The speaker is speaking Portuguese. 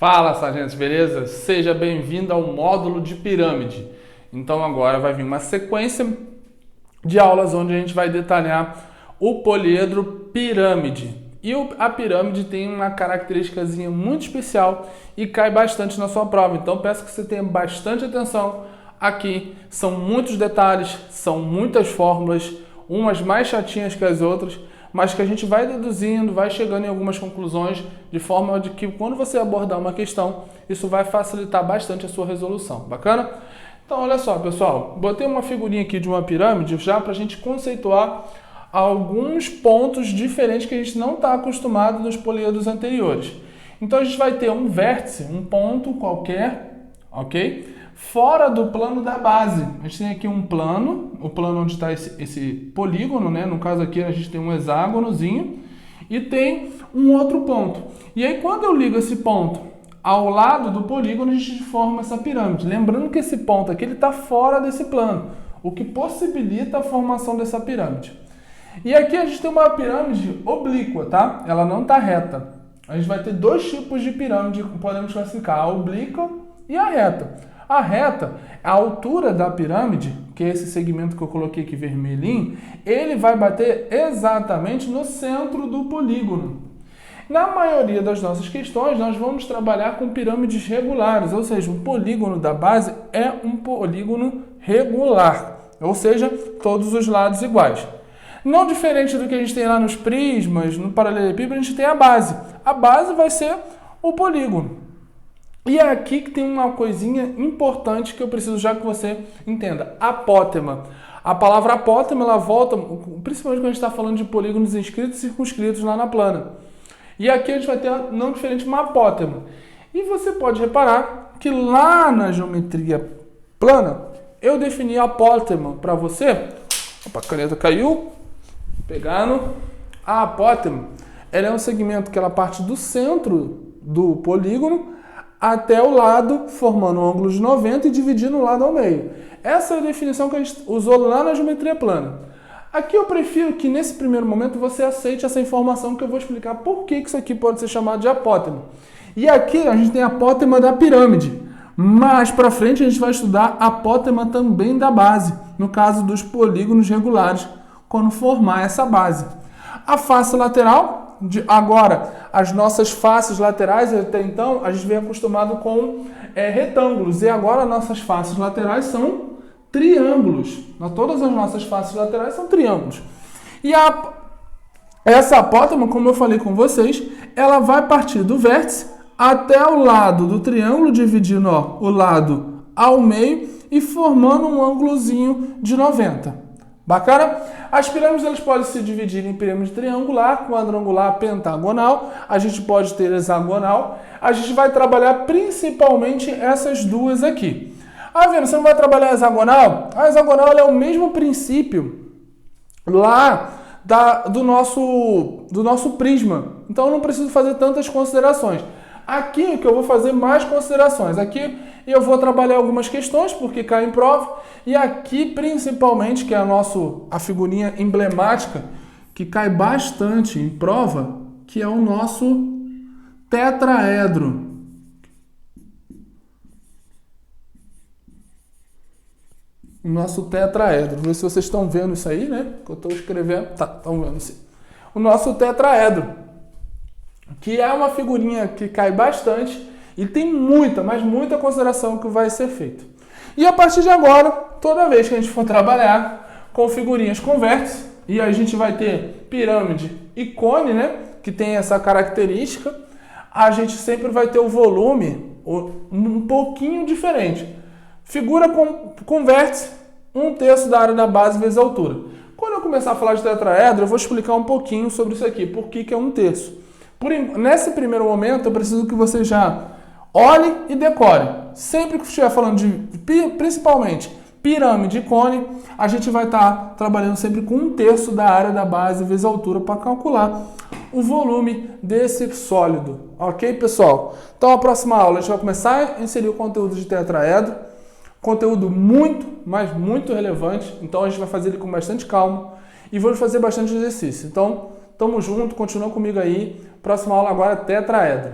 Fala, sargentos, beleza? Seja bem-vindo ao módulo de pirâmide. Então agora vai vir uma sequência de aulas onde a gente vai detalhar o poliedro pirâmide. E a pirâmide tem uma característicazinha muito especial e cai bastante na sua prova. Então peço que você tenha bastante atenção aqui. São muitos detalhes, são muitas fórmulas, umas mais chatinhas que as outras, mas que a gente vai deduzindo, vai chegando em algumas conclusões, de forma de que quando você abordar uma questão, isso vai facilitar bastante a sua resolução. Bacana? Então, olha só, pessoal, botei uma figurinha aqui de uma pirâmide já para a gente conceituar alguns pontos diferentes que a gente não está acostumado nos poliedros anteriores. Então, a gente vai ter um vértice, um ponto qualquer, ok? Fora do plano da base. A gente tem aqui um plano, o plano onde está esse polígono, né? No caso aqui a gente tem um hexágonozinho e tem um outro ponto. E aí quando eu ligo esse ponto ao lado do polígono, a gente forma essa pirâmide. Lembrando que esse ponto aqui está fora desse plano, o que possibilita a formação dessa pirâmide. E aqui a gente tem uma pirâmide oblíqua, tá? Ela não está reta. A gente vai ter dois tipos de pirâmide que podemos classificar, a oblíqua e a reta. A reta, a altura da pirâmide, que é esse segmento que eu coloquei aqui vermelhinho, ele vai bater exatamente no centro do polígono. Na maioria das nossas questões, nós vamos trabalhar com pirâmides regulares, ou seja, o polígono da base é um polígono regular, ou seja, todos os lados iguais. Não diferente do que a gente tem lá nos prismas, no paralelepípedo, a gente tem a base. A base vai ser o polígono. E é aqui que tem uma coisinha importante que eu preciso já que você entenda. Apótema. A palavra apótema, ela volta, principalmente quando a gente está falando de polígonos inscritos e circunscritos lá na plana. E aqui a gente vai ter, não diferente, uma apótema. E você pode reparar que lá na geometria plana, eu defini a apótema para você. Opa, a caneta caiu. Pegando. A apótema, ela é um segmento que ela parte do centro do polígono até o lado, formando um ângulo de 90 e dividindo o lado ao meio. Essa é a definição que a gente usou lá na geometria plana. Aqui eu prefiro que nesse primeiro momento você aceite essa informação que eu vou explicar por que isso aqui pode ser chamado de apótema. E aqui a gente tem a apótema da pirâmide. Mais para frente a gente vai estudar a apótema também da base, no caso dos polígonos regulares, quando formar essa base. A face lateral, agora, as nossas faces laterais, até então, a gente vem acostumado com retângulos. E agora, nossas faces laterais são triângulos. Todas as nossas faces laterais são triângulos. E essa apótema, como eu falei com vocês, ela vai partir do vértice até o lado do triângulo, dividindo o lado ao meio e formando um ângulozinho de 90. Bacana? As pirâmides elas podem se dividir em pirâmide triangular, quadrangular, pentagonal. A gente pode ter hexagonal. A gente vai trabalhar principalmente essas duas aqui. Ah, Vênus, você não vai trabalhar a hexagonal? A hexagonal é o mesmo princípio lá do nosso prisma. Então eu não preciso fazer tantas considerações. Aqui que eu vou fazer mais considerações. Aqui eu vou trabalhar algumas questões, porque cai em prova. E aqui, principalmente, que é a figurinha emblemática, que cai bastante em prova, que é o nosso tetraedro. O nosso tetraedro. Não sei se vocês estão vendo isso aí, né? Que eu estou escrevendo. Tá, estão vendo sim. O nosso tetraedro, que é uma figurinha que cai bastante e tem muita, mas muita consideração que vai ser feita. E a partir de agora, toda vez que a gente for trabalhar com figurinhas com vértice, e a gente vai ter pirâmide e cone, né, que tem essa característica, a gente sempre vai ter o volume um pouquinho diferente. Figura com vértice, 1/3 da área da base vezes a altura. Quando eu começar a falar de tetraedro, eu vou explicar um pouquinho sobre isso aqui, por que é 1/3. Nesse primeiro momento, eu preciso que você já olhe e decore. Sempre que estiver falando principalmente pirâmide e cone, a gente vai estar trabalhando sempre com 1/3 da área da base vezes a altura para calcular o volume desse sólido. Ok, pessoal? Então, a próxima aula a gente vai começar a inserir o conteúdo de tetraedro. Conteúdo muito, mas muito relevante. Então, a gente vai fazer ele com bastante calma e vamos fazer bastante exercício. Então, tamo junto, continua comigo aí. Próxima aula agora é tetraedro.